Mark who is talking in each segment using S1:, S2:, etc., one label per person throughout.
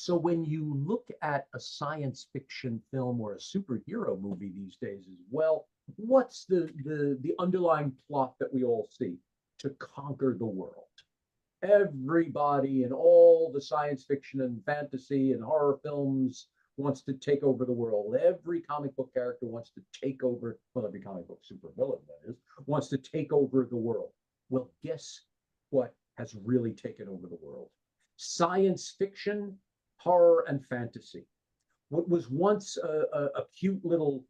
S1: So when you look at a science fiction film or a superhero movie these days as well, what's the underlying plot that we all see? To conquer the world. Everybody in all the science fiction and fantasy and horror films wants to take over the world. Every comic book character wants to take over, well, every comic book supervillain, that is, wants to take over the world. Well, guess what has really taken over the world? Science fiction, horror, and fantasy. What was once a cute little,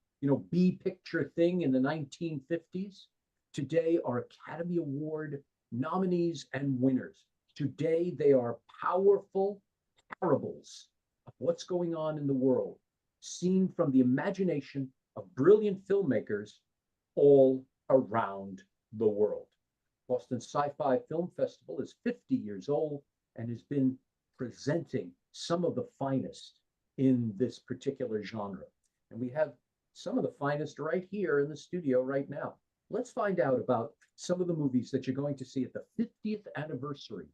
S1: B picture thing in the 1950s, today are Academy Award nominees and winners. Today, they are powerful parables of what's going on in the world, seen from the imagination of brilliant filmmakers all around the world. Boston Sci-Fi Film Festival is 50 years old and has been presenting some of the finest in this particular genre. And we have some of the finest right here in the studio right now. Let's find out about some of the movies that you're going to see at the 50th anniversary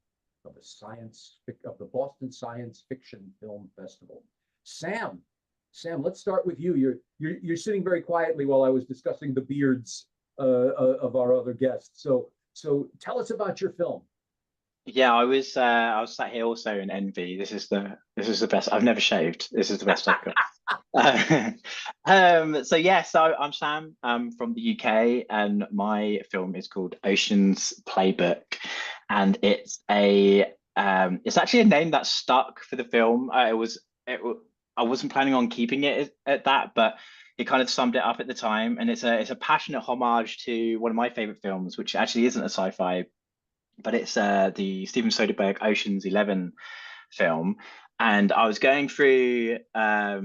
S1: of the Boston Science Fiction Film Festival. Sam, let's start with you. You're sitting very quietly while I was discussing the beards of our other guests. So tell us about your film.
S2: Yeah, I was sat here also in envy. This is the best. I've never shaved. This is the best I've got. So I'm Sam. I'm from the UK, and my film is called Ocean's Playbook, and it's actually a name that stuck for the film. I wasn't planning on keeping it at that, but it kind of summed it up at the time, and it's a passionate homage to one of my favorite films, which actually isn't a sci-fi, but it's the Steven Soderbergh Ocean's 11 film. And I was going through a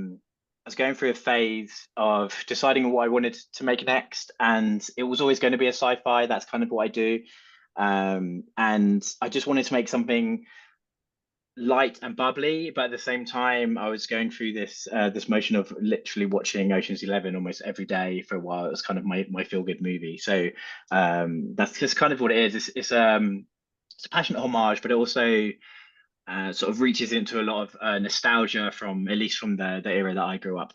S2: phase of deciding what I wanted to make next, and it was always going to be a sci-fi. That's kind of what I do, and I just wanted to make something light and bubbly, but at the same time I was going through this motion of literally watching Ocean's 11 almost every day for a while. It was kind of my feel-good movie. So that's just kind of what it is. It's a passionate homage, but it also sort of reaches into a lot of nostalgia from, at least from the era that I grew up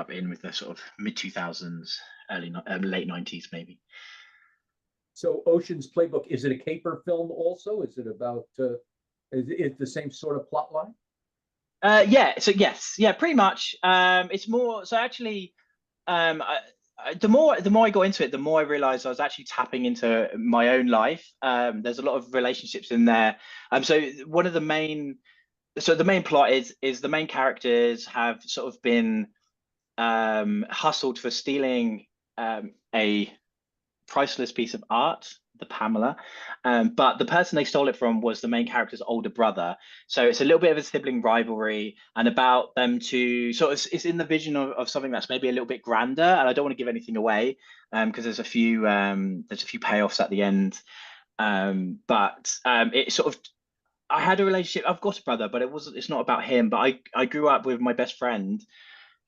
S2: in, with the sort of mid 2000s, late 90s maybe.
S1: So Ocean's Playbook, is it a caper film also? Is it about is it the same sort of plot line?
S2: Yeah, so yes, yeah, pretty much. It's more so actually. The more I got into it, the more I realized I was actually tapping into my own life. There's a lot of relationships in there. So one of the main plot is the main characters have sort of been hustled for stealing a priceless piece of art, the Pamela, but the person they stole it from was the main character's older brother. So it's a little bit of a sibling rivalry, and about them to sort of, it's in the vision of something that's maybe a little bit grander. And I don't want to give anything away because there's a few payoffs at the end. But it sort of, I had a relationship. I've got a brother, but it's not about him. But I grew up with my best friend,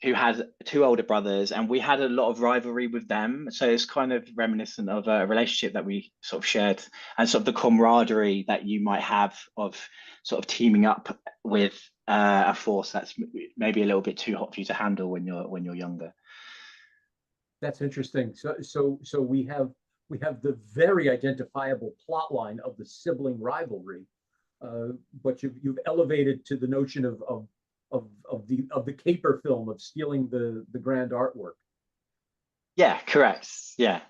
S2: who had two older brothers, and we had a lot of rivalry with them. So it's kind of reminiscent of a relationship that we sort of shared, and sort of the camaraderie that you might have of sort of teaming up with a force that's maybe a little bit too hot for you to handle when you're younger.
S1: That's interesting. So we have the very identifiable plot line of the sibling rivalry, but you've elevated to the notion of the caper film, of stealing the grand artwork.
S2: Yeah, correct. Yeah.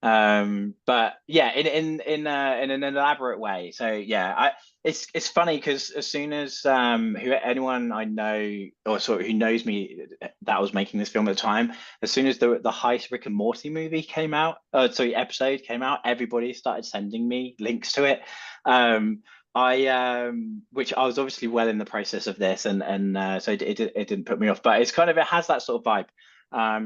S2: But yeah, in an elaborate way. So yeah, it's funny because as soon as anyone I know, or sort of who knows me, that was making this film at the time, as soon as the Heist Rick and Morty movie came out, episode came out, everybody started sending me links to it. Which I was obviously well in the process of this, and so it didn't put me off, but it has that sort of vibe.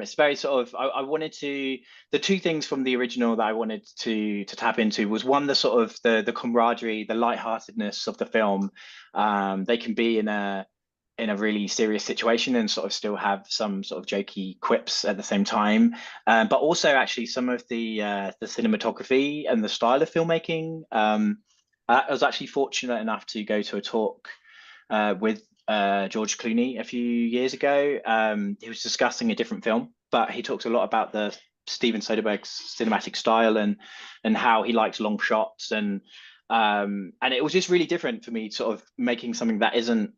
S2: It's very sort of, I wanted to, the two things from the original that I wanted to tap into was, one, the sort of the camaraderie, the lightheartedness of the film. They can be in a really serious situation and sort of still have some sort of jokey quips at the same time, but also actually some of the cinematography and the style of filmmaking. I was actually fortunate enough to go to a talk with George Clooney a few years ago. He was discussing a different film, but he talks a lot about the Steven Soderbergh's cinematic style and how he likes long shots and it was just really different for me, sort of making something that isn't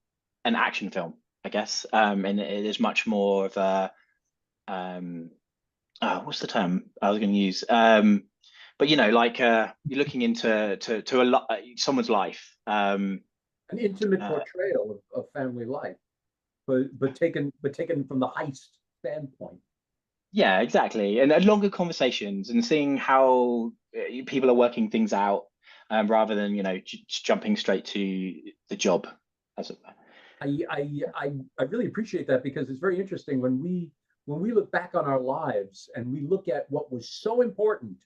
S2: an action film, I guess, and it is much more of a what's the term I was going to use? But you know, like you're looking into someone's life.
S1: An intimate portrayal of family life, but taken from the heist standpoint.
S2: Yeah, exactly, and longer conversations and seeing how people are working things out, rather than just jumping straight to the job. As it were.
S1: I really appreciate that, because it's very interesting when we look back on our lives and we look at what was so important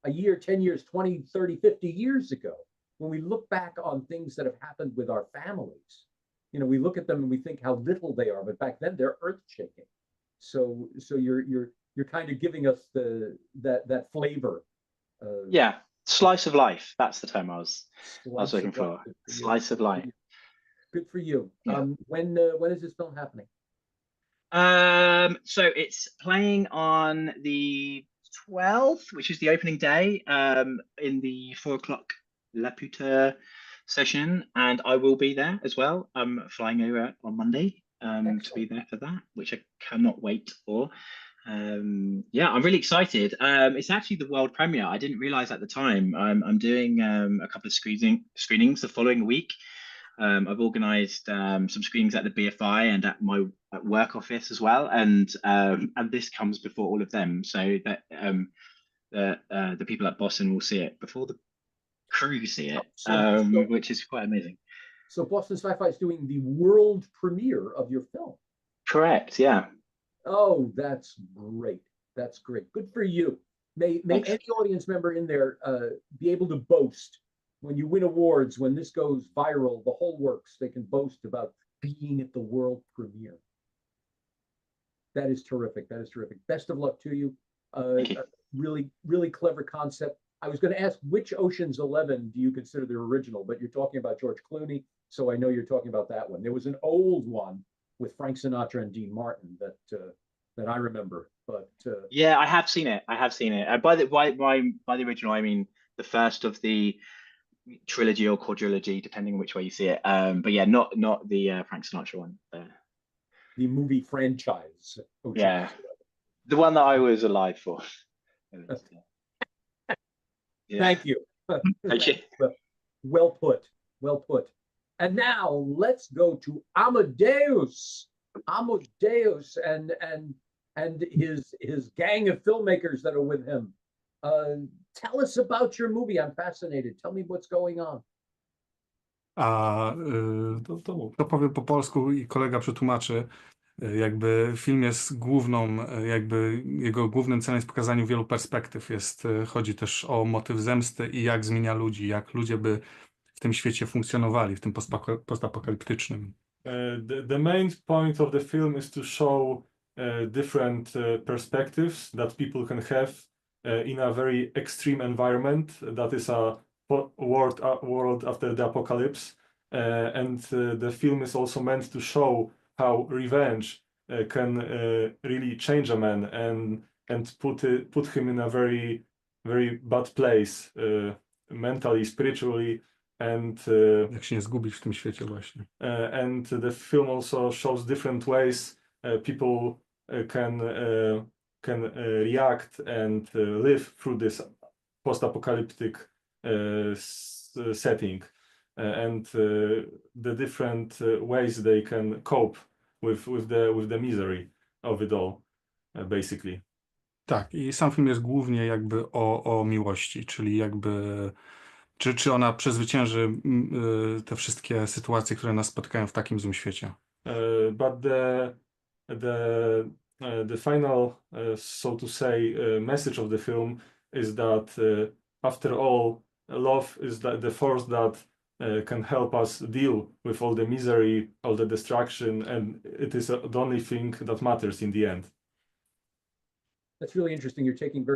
S1: a year, 10 years, 20, 30, 50 years ago, when we look back on things that have happened with our families, we look at them and we think how little they are, but back then they're earth shaking. So you're kind of giving us that flavor.
S2: Yeah, slice of life. That's the term I was looking for. Slice of life.
S1: Good for you.
S2: Yeah.
S1: When is this film happening?
S2: So it's playing on the 12th, which is the opening day, in the 4:00 Laputa session, and I will be there as well. I'm flying over on Monday to be there for that, which I cannot wait for. Yeah, I'm really excited. It's actually the world premiere. I didn't realize at the time. I'm doing a couple of screenings the following week. I've organised some screenings at the BFI and at my work office as well, and this comes before all of them, so that the people at Boston will see it before the crew see it, which is quite amazing.
S1: So Boston Sci-Fi is doing the world premiere of your film.
S2: Correct. Yeah.
S1: Oh, that's great. That's great. Good for you. May any audience member in there be able to boast when you win awards, when this goes viral, the whole works, they can boast about being at the world premiere. That is terrific. That is terrific. Best of luck to you. Really, really clever concept. I was going to ask, which Ocean's 11 do you consider the original, but you're talking about George Clooney, so I know you're talking about that one. There was an old one with Frank Sinatra and Dean Martin that I remember, but
S2: yeah, I have seen it. By the original, I mean the first of the trilogy or quadrilogy, depending on which way you see it. But yeah, not the Frank Sinatra one.
S1: The movie franchise.
S2: Yeah, the one that I was alive for.
S1: Yeah. Thank you.
S2: Thank you.
S1: Well put. Well put. And now let's go to Amadeusz. Amadeusz and his gang of filmmakers that are with him. Tell us about your movie. I'm fascinated. Tell me what's going on.
S3: To powiem po polsku i kolega przetłumaczy. Jakby film jest jakby jego głównym celem jest pokazanie wielu perspektyw. Chodzi też o motyw zemsty i jak zmienia ludzi, jak ludzie by w tym świecie funkcjonowali, w tym postapokaliptycznym.
S4: The main point of the film is to show different perspectives that people can have in a very extreme environment that is a world after the apocalypse, and the film is also meant to show how revenge can really change a man and put him in a very, very bad place, mentally, spiritually, and
S3: jak się nie zgubić w tym świecie właśnie.
S4: And the film also shows different ways people can react and live through this post-apocalyptic setting, and the different ways they can cope with the misery of it all, basically.
S3: Tak, i sam film jest głównie jakby o miłości, czyli jakby czy ona przezwycięży te wszystkie sytuacje, które nas spotkają w takim złym świecie.
S4: But the final, so to say, message of the film is that after all, love is the force that can help us deal with all the misery, all the destruction, and it is the only thing that matters in the end.
S1: That's really interesting. You're taking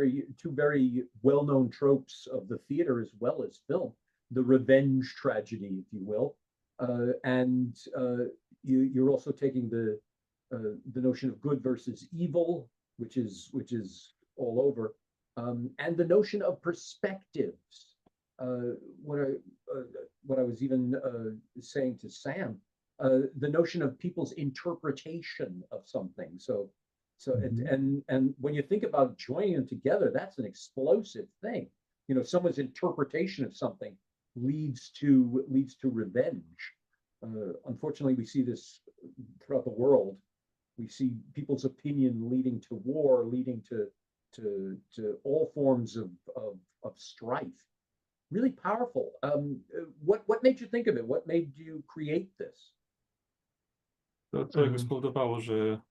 S1: two very well-known tropes of the theater as well as film, the revenge tragedy, if you will, and you're also taking the notion of good versus evil, which is all over, and the notion of perspectives. What I was even saying to Sam, the notion of people's interpretation of something. So and when you think about joining them together, that's an explosive thing. You know, someone's interpretation of something leads to revenge. Unfortunately, we see this throughout the world. We see people's opinion leading to war, leading to all forms of strife. Really powerful. What made you think of it? What made you create this?
S4: Co jakby spowodowało, że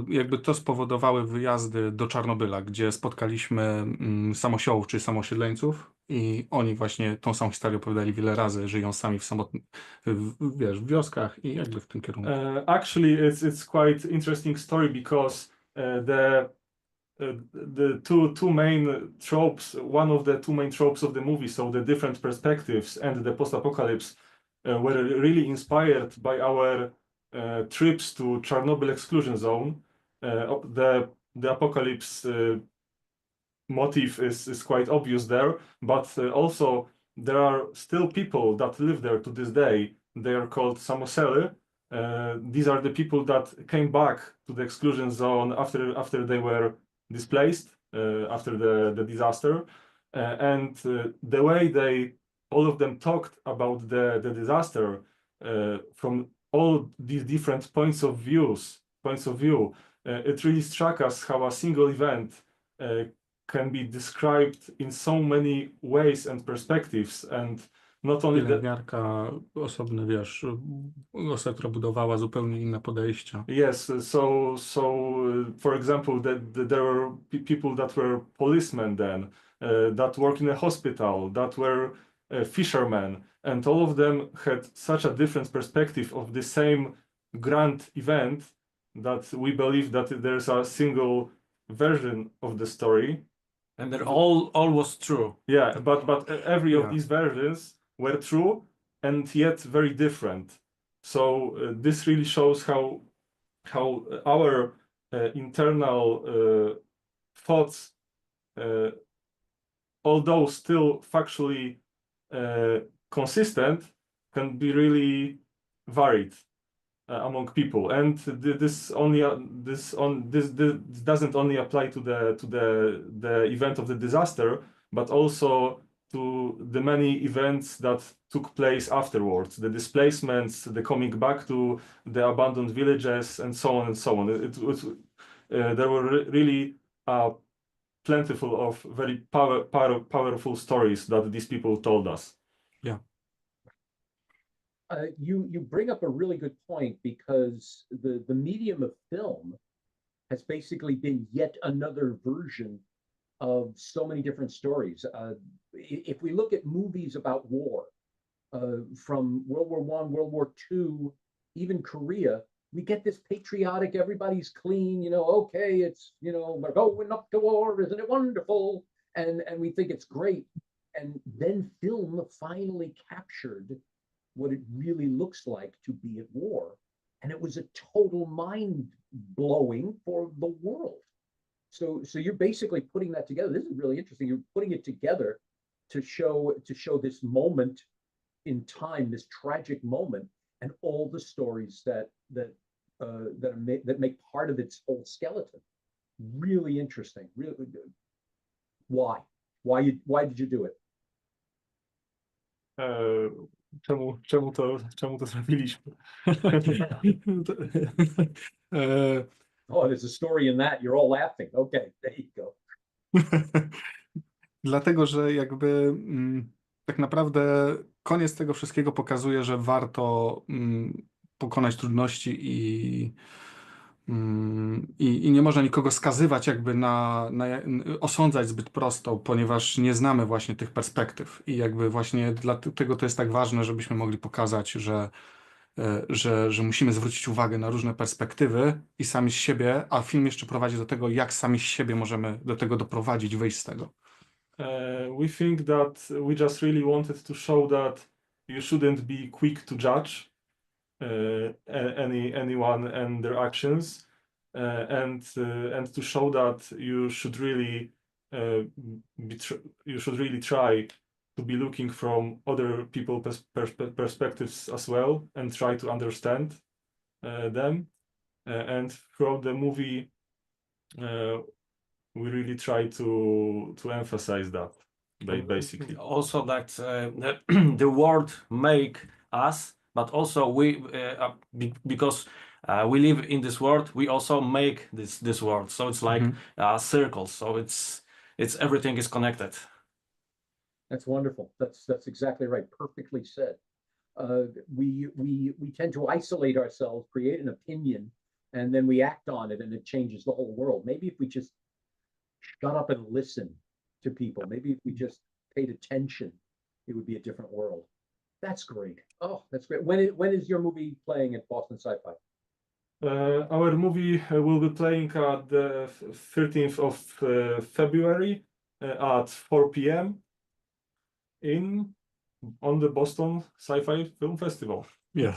S3: Jakby to spowodowały wyjazdy do Czarnobyla, gdzie spotkaliśmy samosiałów czy samoosiedleńców i oni właśnie tą samą historię opowiadali wiele razy, żyją sami w wioskach i jakby w tym kierunku.
S4: Actually, it's quite interesting story because the two main tropes, one of the two main tropes of the movie, so the different perspectives and the post-apocalypse, were really inspired by our trips to Chernobyl exclusion zone. The apocalypse motif is quite obvious there, but also there are still people that live there to this day. They are called samosely. These are the people that came back to the exclusion zone after they were displaced after the disaster, and the way all of them talked about the disaster from all these different points of view, it really struck us how a single event can be described in so many ways and perspectives, and not only
S3: Pielęgniarka, osobny, wiesz, osoba, która budowała zupełnie inne podejścia.
S4: Yes, so for example, there were people that were policemen then, that worked in a hospital, that were fishermen, and all of them had such a different perspective of the same grand event that we believe that there's a single version of the story.
S3: And that all was true.
S4: Yeah, but every of these versions were true and yet very different. So this really shows how our internal thoughts, although still factually consistent, can be really varied among people. And this doesn't only apply to the event of the disaster, but also to the many events that took place afterwards, the displacements, the coming back to the abandoned villages, and so on and so on. There were really plentiful of very powerful stories that these people told us.
S3: Yeah.
S1: You bring up a really good point, because the medium of film has basically been yet another version of so many different stories. If we look at movies about war, from World War I, World War II, even Korea, we get this patriotic, everybody's clean, okay, it's, we're going up to war, isn't it wonderful? And we think it's great. And then film finally captured what it really looks like to be at war. And it was a total mind blowing for the world. So you're basically putting that together. This is really interesting. You're putting it together to show this moment in time, this tragic moment, and all the stories that make part of its whole skeleton. Really interesting. Really good. Why did you do it?
S4: Czemu to zrobiliśmy?
S1: Oh, there's a story in that. You're all laughing. Okay, there you go.
S3: Dlatego, że jakby tak naprawdę koniec tego wszystkiego pokazuje, że warto pokonać trudności i nie można nikogo skazywać, jakby osądzać zbyt prosto, ponieważ nie znamy właśnie tych perspektyw. I jakby właśnie dlatego to jest tak ważne, żebyśmy mogli pokazać, że musimy zwrócić uwagę na różne perspektywy i sami z siebie, a film jeszcze prowadzi do tego, jak sami z siebie możemy do tego doprowadzić, wyjść z tego.
S4: We think that we just really wanted to show that you shouldn't be quick to judge. anyone and their actions, and to show that you should really try to be looking from other people's perspectives as well, and try to understand them. And throughout the movie, we really try to emphasize that, basically.
S5: Also that the world make us, but also we because we live in this world, we also make this world. So it's like a circle. So it's everything is connected.
S1: That's wonderful. That's exactly right. Perfectly said. We tend to isolate ourselves, create an opinion, and then we act on it, and it changes the whole world. Maybe if we just shut up and listen to people, maybe if we just paid attention, it would be a different world. That's great. Oh, that's great. When is your movie playing at Boston Sci-Fi?
S4: Our movie will be playing at the 13th of February at 4 p.m. on the Boston Sci-Fi Film Festival.
S3: Yeah.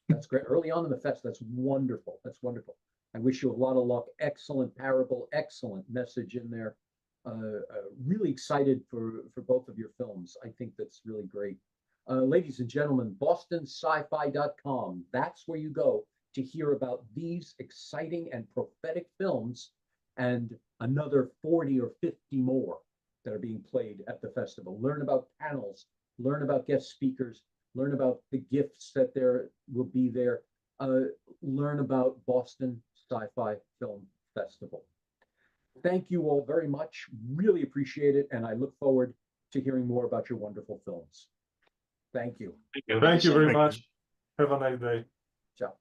S1: That's great. Early on in the fest. That's wonderful. That's wonderful. I wish you a lot of luck. Excellent parable, excellent message in there. Really excited for both of your films. I think that's really great. Ladies and gentlemen, bostonscifi.com. That's where you go to hear about these exciting and prophetic films and another 40 or 50 more that are being played at the festival. Learn about panels, learn about guest speakers, learn about the gifts that there will be there, learn about Boston Sci-Fi Film Festival. Thank you all very much. Really appreciate it. And I look forward to hearing more about your wonderful films. Thank you.
S4: Thank you very
S3: Thank you.
S4: much. Have a nice day.
S1: Ciao.